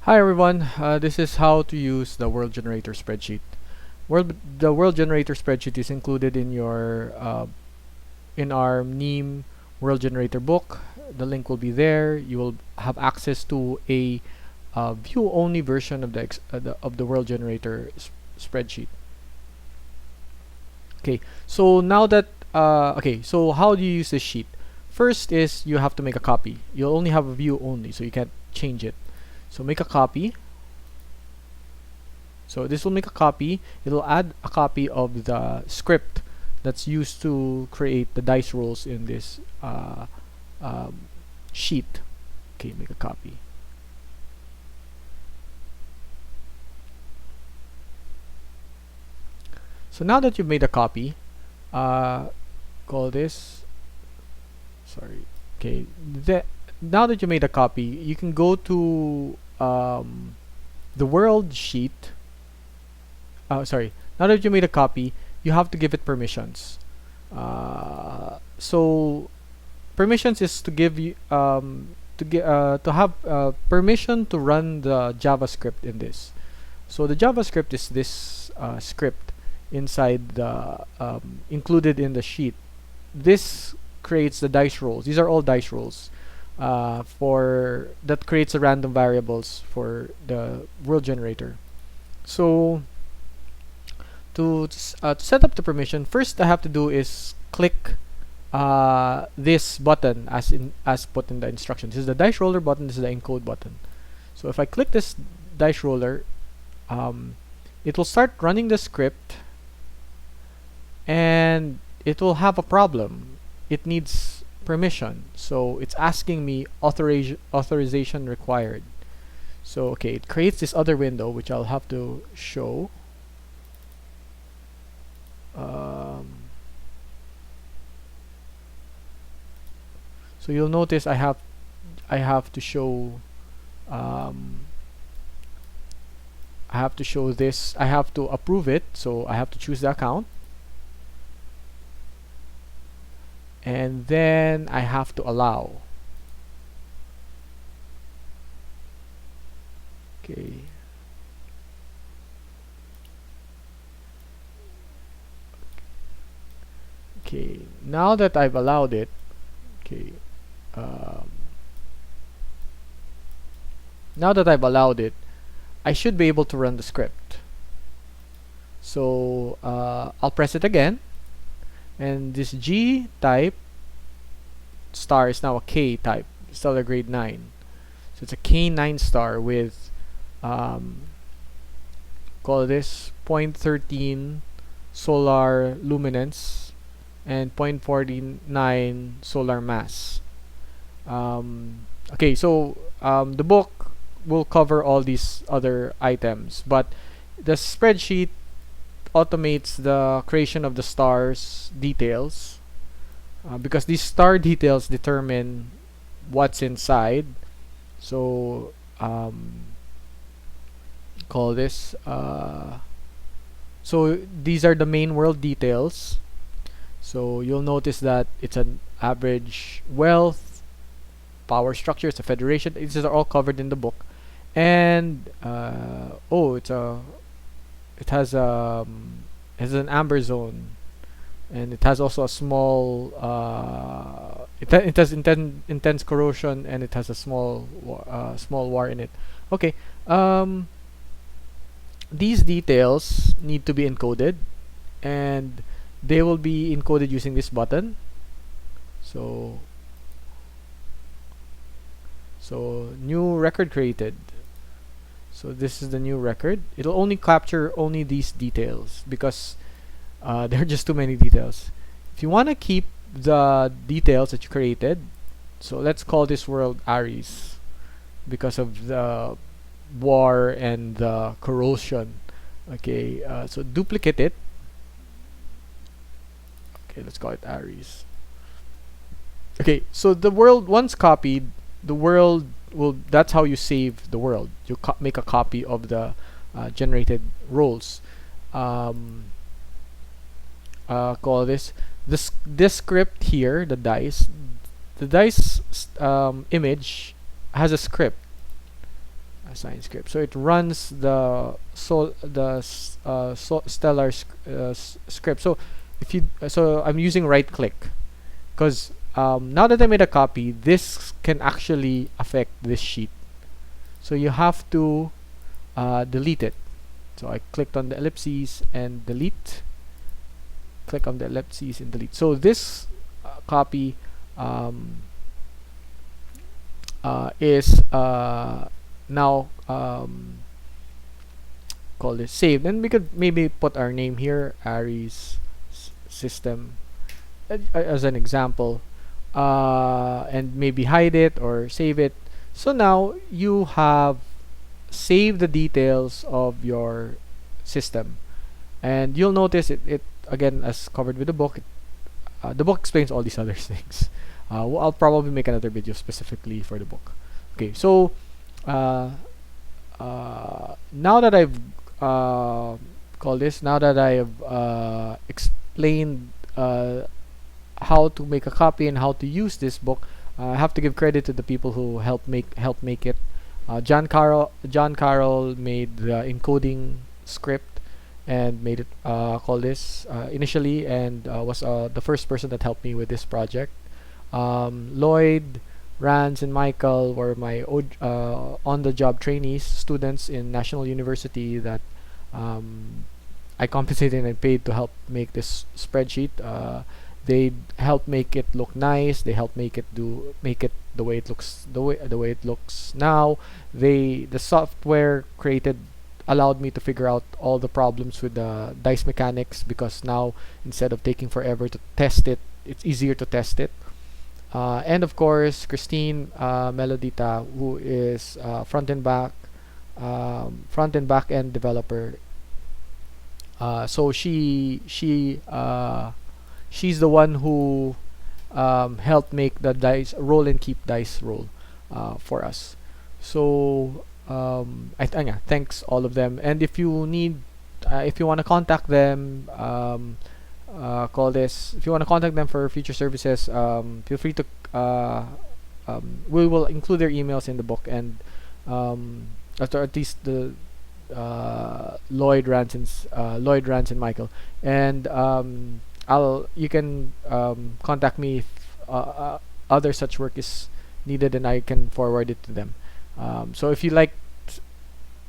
Hi everyone, this is how to use the world generator spreadsheet. The world generator spreadsheet is included in your in our NEEM world generator book. The link will be there. You will have access to a view-only version of the world generator spreadsheet. Okay, so now that so how do you use this sheet? First is you have to make a copy. You'll only have a view only, so you can't change it. So make a copy. So this will make a copy. It'll add a copy of the script that's used to create the dice rolls in this sheet. Okay, make a copy. So now that you've made a copy, call this. Sorry. Okay. Now that you made a copy, you can go to the world sheet. Sorry. Now that you made a copy, you have to give it permissions. So permissions is to give you to have permission to run the JavaScript in this. So the JavaScript is this script inside the included in the sheet. This creates the dice rolls. These are all dice rolls for that creates the random variables for the world generator. So to set up the permission, first I have to do is click this button as put in the instructions. This is the dice roller button. This is the encode button. So if I click this dice roller, it will start running the script, and it will have a problem. It needs permission, so it's asking me authorization required. So okay, it creates this other window which I'll have to show. So you'll notice I have to show this. I have to approve it, so I have to choose the account, and then I have to allow. Okay. Okay, now that I've allowed it, okay, now that I've allowed it, I should be able to run the script. So I'll press it again, and this G type star is now a K type, still a grade 9. So it's a K9 star with call this 0.13 solar luminance and 0.49 solar mass. Okay, so the book will cover all these other items, but the spreadsheet automates the creation of the stars details because these star details determine what's inside. So call this so these are the main world details. So you'll notice that it's an average wealth, power structure, it's a federation. These are all covered in the book, and it has an amber zone, and it has also a small it has intense corrosion, and it has a small war in it. Okay, these details need to be encoded, and they will be encoded using this button. So new record created. So this is the new record. It'll only capture only these details because there are just too many details. If you want to keep the details that you created, so let's call this world Aries because of the war and the corrosion. Okay, so duplicate it. Okay, let's call it Aries. Okay, so the world once copied, the world will, that's how you save the world. You make a copy of the generated roles. Call this script here, the dice image has a script. assign script. So it runs the stellar script. So if you so I'm using right click because now that I made a copy, this can actually affect this sheet. So you have to delete it. So I clicked on the ellipses and delete. Click on the ellipses and delete. So this copy is now call this saved, and we could maybe put our name here, Aries system, as an example, and maybe hide it or save it. So now you have saved the details of your system, and you'll notice it again as covered with the book. The book explains all these other things. I'll probably make another video specifically for the book. Okay, so now that I've now that I've explained how to make a copy and how to use this book, I have to give credit to the people who helped make it. John Carroll made the encoding script and made it initially, and was the first person that helped me with this project. Lloyd, Rance, and Michael were my on-the-job trainees, students in National University that I compensated and paid to help make this spreadsheet. They helped make it look nice. They helped make it the way it looks, the way it looks now. The software created allowed me to figure out all the problems with the dice mechanics, because now instead of taking forever to test it, it's easier to test it. And of course, Christine Melodita, who is front and back end developer. So she's the one who helped make the dice roll and keep dice roll for us. So yeah, thanks all of them. And if you need, if you want to contact them, if you want to contact them for future services, feel free to we will include their emails in the book, and at least the Lloyd, Rance, and Michael, and you can contact me if other such work is needed, and I can forward it to them. So if you like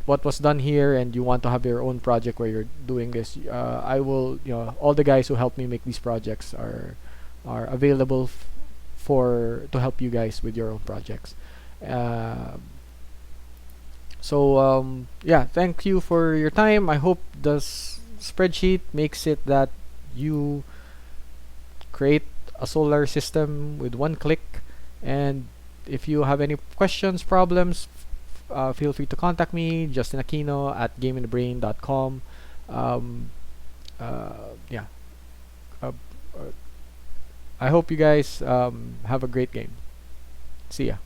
what was done here and you want to have your own project where you're doing this, I will, all the guys who helped me make these projects are available to help you guys with your own projects. Yeah, thank you for your time. I hope the spreadsheet makes it that you create a solar system with one click. And if you have any questions, problems, feel free to contact me, Justin Aquino at gameinthebrain.com. Yeah. I hope you guys have a great game. See ya.